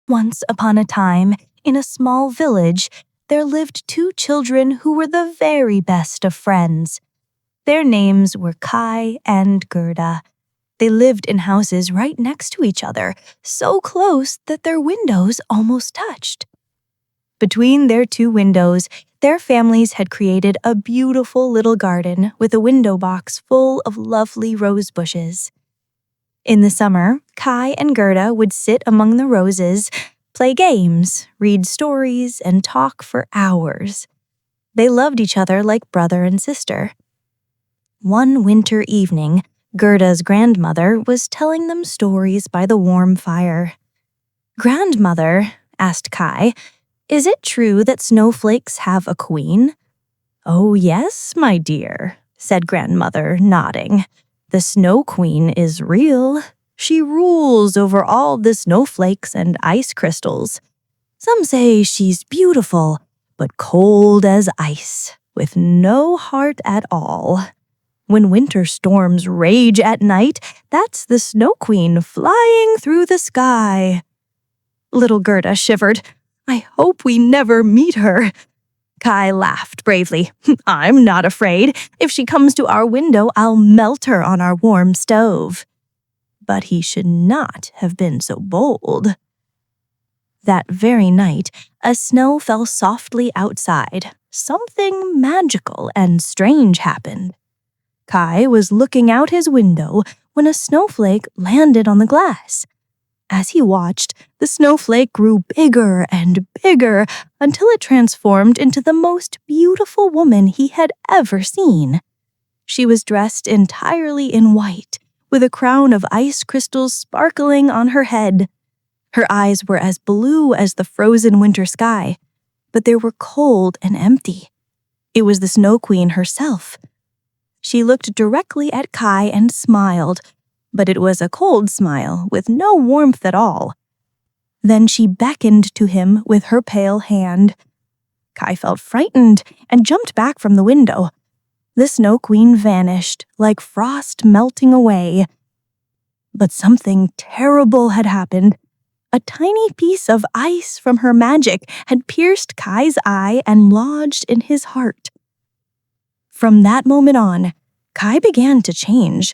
Once upon a time, in a small village, there lived two children who were the very best of friends. Their names were Kay and Gerda. They lived in houses right next to each other, so close that their windows almost touched. Between their two windows, their families had created a beautiful little garden with a window box full of lovely rose bushes. In the summer, Kay and Gerda would sit among the roses, play games, read stories, and talk for hours. They loved each other like brother and sister. One winter evening, Gerda's grandmother was telling them stories by the warm fire. "Grandmother," asked Kay, "is it true that snowflakes have a queen?" "Oh, yes, my dear," said Grandmother, nodding. "The Snow Queen is real. She rules over all the snowflakes and ice crystals. Some say she's beautiful, but cold as ice, with no heart at all. When winter storms rage at night, that's the Snow Queen flying through the sky." Little Gerda shivered. "I hope we never meet her." Kay laughed bravely. "I'm not afraid. If she comes to our window, I'll melt her on our warm stove." But he should not have been so bold. That very night, as snow fell softly outside, something magical and strange happened. Kay was looking out his window when a snowflake landed on the glass. As he watched, the snowflake grew bigger and bigger until it transformed into the most beautiful woman he had ever seen. She was dressed entirely in white, with a crown of ice crystals sparkling on her head. Her eyes were as blue as the frozen winter sky, but they were cold and empty. It was the Snow Queen herself. She looked directly at Kay and smiled, but it was a cold smile with no warmth at all. Then she beckoned to him with her pale hand. Kay felt frightened and jumped back from the window. The Snow Queen vanished, like frost melting away. But something terrible had happened. A tiny piece of ice from her magic had pierced Kay's eye and lodged in his heart. From that moment on, Kay began to change.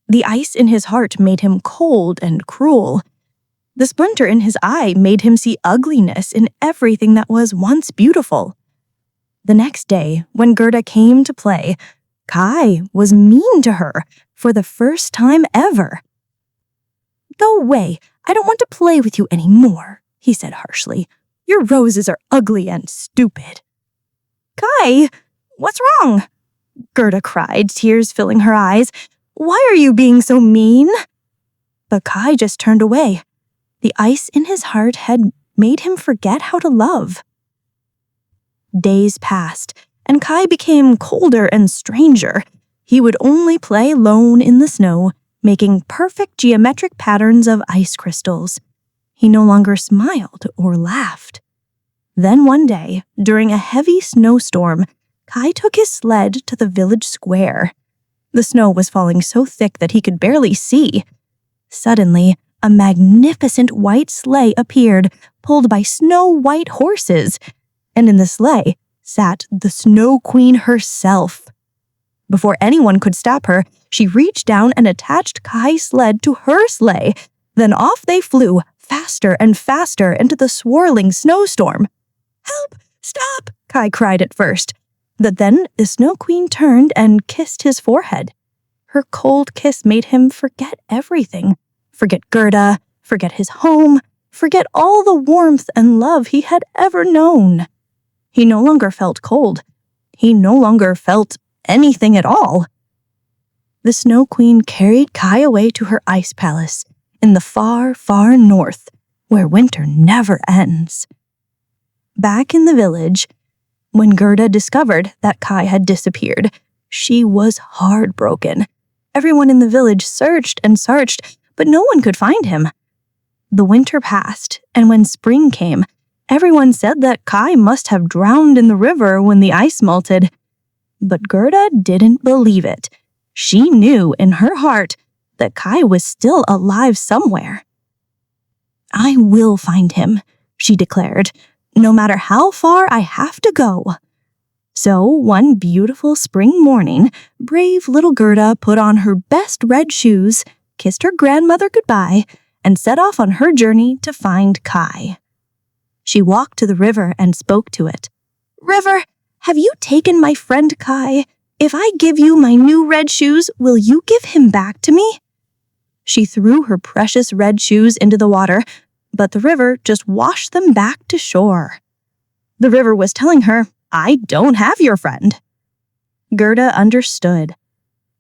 The ice in his heart made him cold and cruel. The splinter in his eye made him see ugliness in everything that was once beautiful. The next day, when Gerda came to play, Kay was mean to her for the first time ever. "Go away, I don't want to play with you anymore," he said harshly. "Your roses are ugly and stupid." "Kay, what's wrong?" Gerda cried, tears filling her eyes. "Why are you being so mean?" But Kay just turned away. The ice in his heart had made him forget how to love. Days passed, and Kay became colder and stranger. He would only play alone in the snow, making perfect geometric patterns of ice crystals. He no longer smiled or laughed. Then one day, during a heavy snowstorm, Kay took his sled to the village square. The snow was falling so thick that he could barely see. Suddenly, a magnificent white sleigh appeared, pulled by snow-white horses, and in the sleigh sat the Snow Queen herself. Before anyone could stop her, she reached down and attached Kay's sled to her sleigh. Then off they flew, faster and faster, into the swirling snowstorm. "Help! Stop!" Kay cried at first. But then the Snow Queen turned and kissed his forehead. Her cold kiss made him forget everything. Forget Gerda, forget his home, forget all the warmth and love he had ever known. He no longer felt cold. He no longer felt anything at all. The Snow Queen carried Kay away to her ice palace in the far, far north, where winter never ends. Back in the village, when Gerda discovered that Kay had disappeared, she was heartbroken. Everyone in the village searched and searched, but no one could find him. The winter passed, and when spring came, everyone said that Kay must have drowned in the river when the ice melted. But Gerda didn't believe it. She knew in her heart that Kay was still alive somewhere. "I will find him," she declared, "no matter how far I have to go." So one beautiful spring morning, brave little Gerda put on her best red shoes, kissed her grandmother goodbye, and set off on her journey to find Kai. She walked to the river and spoke to it. "River, have you taken my friend Kai? If I give you my new red shoes, will you give him back to me?" She threw her precious red shoes into the water, but the river just washed them back to shore. The river was telling her, "I don't have your friend." Gerda understood.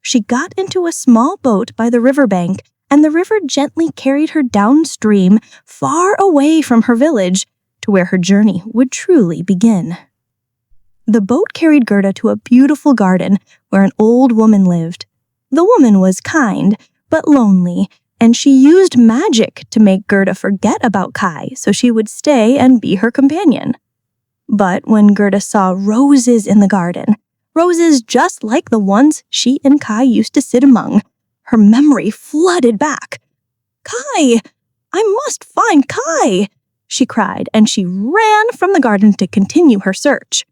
She got into a small boat by the riverbank, and the river gently carried her downstream, far away from her village, to where her journey would truly begin. The boat carried Gerda to a beautiful garden where an old woman lived. The woman was kind, but lonely, and she used magic to make Gerda forget about Kai so she would stay and be her companion. But when Gerda saw roses in the garden, roses just like the ones she and Kai used to sit among, her memory flooded back. "Kai! I must find Kai!" she cried, and she ran from the garden to continue her search.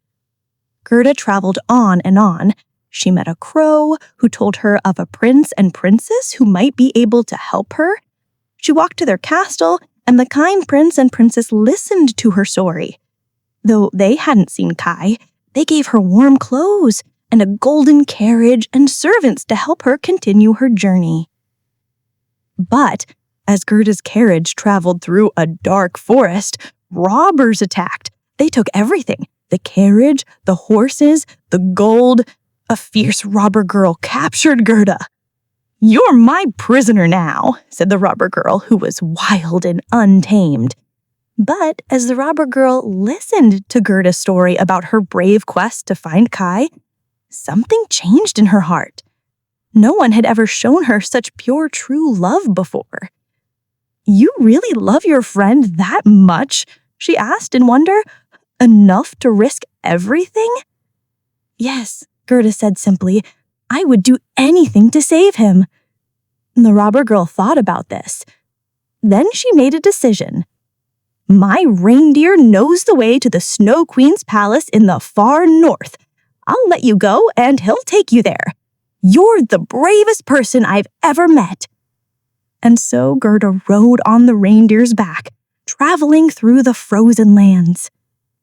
Gerda traveled on and on. She met a crow who told her of a prince and princess who might be able to help her. She walked to their castle, and the kind prince and princess listened to her story. Though they hadn't seen Kai, they gave her warm clothes and a golden carriage and servants to help her continue her journey. But as Gerda's carriage traveled through a dark forest, robbers attacked. They took everything: the carriage, the horses, the gold. A fierce robber girl captured Gerda. "You're my prisoner now," said the robber girl, who was wild and untamed. But as the robber girl listened to Gerda's story about her brave quest to find Kai, something changed in her heart. No one had ever shown her such pure, true love before. "You really love your friend that much?" she asked in wonder. "Enough to risk everything?" "Yes," Gerda said simply. "I would do anything to save him." The robber girl thought about this. Then she made a decision. "My reindeer knows the way to the Snow Queen's palace in the far north. I'll let you go and he'll take you there. You're the bravest person I've ever met." And so Gerda rode on the reindeer's back, traveling through the frozen lands.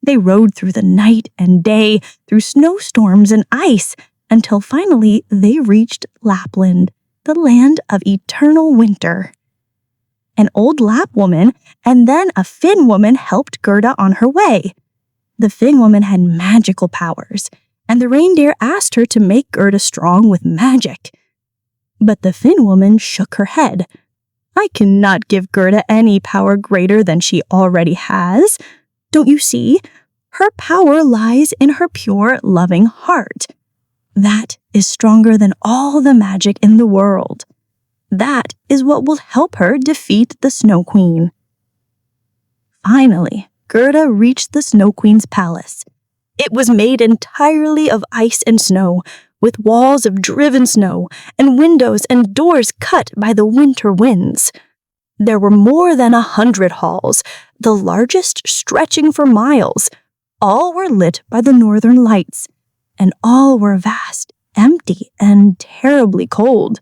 They rode through the night and day, through snowstorms and ice, until finally they reached Lapland, the land of eternal winter. An old Lapp woman and then a Finn woman helped Gerda on her way. The Finn woman had magical powers, and the reindeer asked her to make Gerda strong with magic. But the Finn woman shook her head. "I cannot give Gerda any power greater than she already has. Don't you see? Her power lies in her pure, loving heart. That is stronger than all the magic in the world. That is what will help her defeat the Snow Queen." Finally, Gerda reached the Snow Queen's palace. It was made entirely of ice and snow, with walls of driven snow and windows and doors cut by the winter winds. There were more than 100 halls, the largest stretching for miles. All were lit by the northern lights, and all were vast, empty, and terribly cold.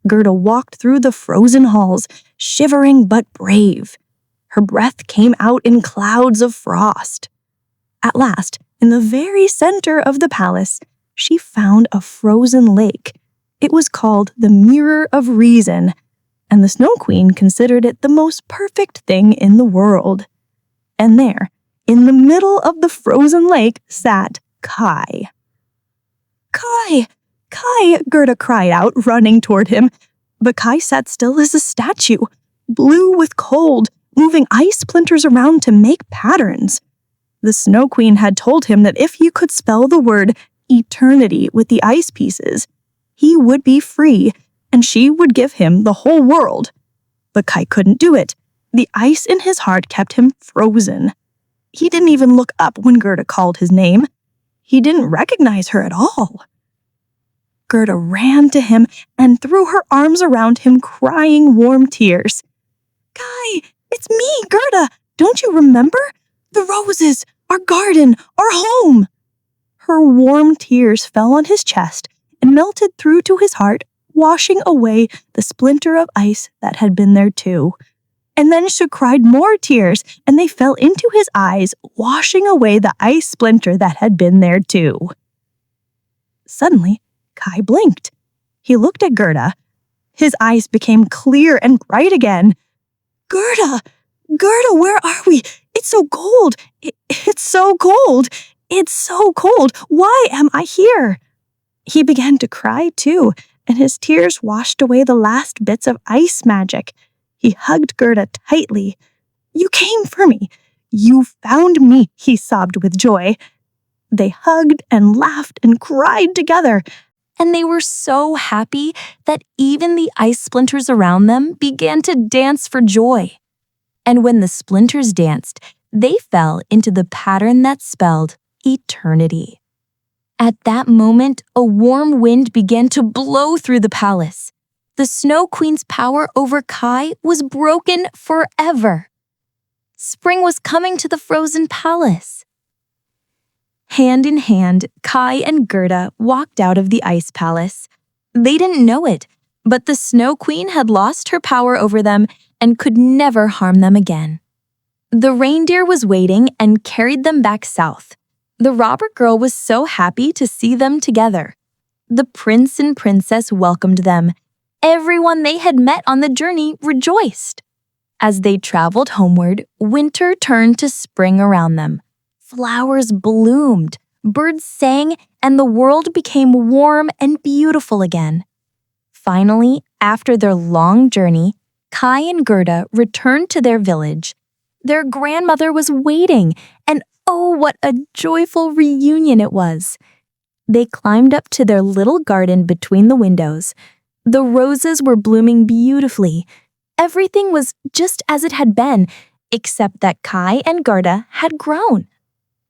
Gerda walked through the frozen halls, shivering but brave. Her breath came out in clouds of frost. At last, in the very center of the palace, she found a frozen lake. It was called the Mirror of Reason, and the Snow Queen considered it the most perfect thing in the world. And there, in the middle of the frozen lake, sat Kai. "Kai! Kai!" Gerda cried out, running toward him. But Kai sat still as a statue, blue with cold, moving ice splinters around to make patterns. The Snow Queen had told him that if he could spell the word eternity with the ice pieces, he would be free, and she would give him the whole world. But Kai couldn't do it. The ice in his heart kept him frozen. He didn't even look up when Gerda called his name. He didn't recognize her at all. Gerda ran to him and threw her arms around him, crying warm tears. "Kai! It's me, Gerda. Don't you remember? The roses, our garden, our home. Her warm tears fell on his chest and melted through to his heart, washing away the splinter of ice that had been there too. And then she cried more tears, and they fell into his eyes, washing away the ice splinter that had been there too. Suddenly, Kai blinked. He looked at Gerda. His eyes became clear and bright again. Gerda! Gerda, where are we? It's so cold. It's so cold. It's so cold. Why am I here? He began to cry too, and his tears washed away the last bits of ice magic. He hugged Gerda tightly. You came for me. You found me, he sobbed with joy. They hugged and laughed and cried together. And they were so happy that even the ice splinters around them began to dance for joy. And when the splinters danced, they fell into the pattern that spelled eternity. At that moment, a warm wind began to blow through the palace. The Snow Queen's power over Kai was broken forever. Spring was coming to the frozen palace. Hand in hand, Kai and Gerda walked out of the ice palace. They didn't know it, but the Snow Queen had lost her power over them and could never harm them again. The reindeer was waiting and carried them back south. The robber girl was so happy to see them together. The prince and princess welcomed them. Everyone they had met on the journey rejoiced. As they traveled homeward, winter turned to spring around them. Flowers bloomed, birds sang, and the world became warm and beautiful again. Finally, after their long journey, Kai and Gerda returned to their village. Their grandmother was waiting, and oh, what a joyful reunion it was. They climbed up to their little garden between the windows. The roses were blooming beautifully. Everything was just as it had been, except that Kai and Gerda had grown.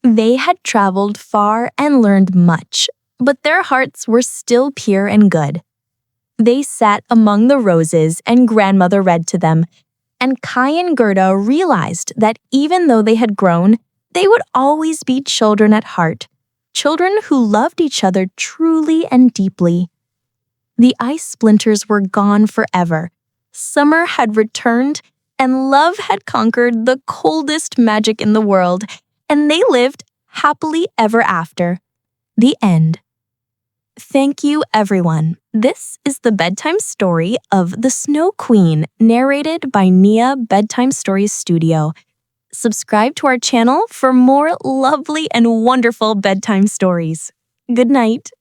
They had traveled far and learned much, but their hearts were still pure and good. They sat among the roses and grandmother read to them, and Kai and Gerda realized that even though they had grown, they would always be children at heart, children who loved each other truly and deeply. The ice splinters were gone forever. Summer had returned, and love had conquered the coldest magic in the world, and they lived happily ever after. The end. Thank you, everyone. This is the bedtime story of The Snow Queen, narrated by Niya Bedtime Studio. Subscribe to our channel for more lovely and wonderful bedtime stories. Good night.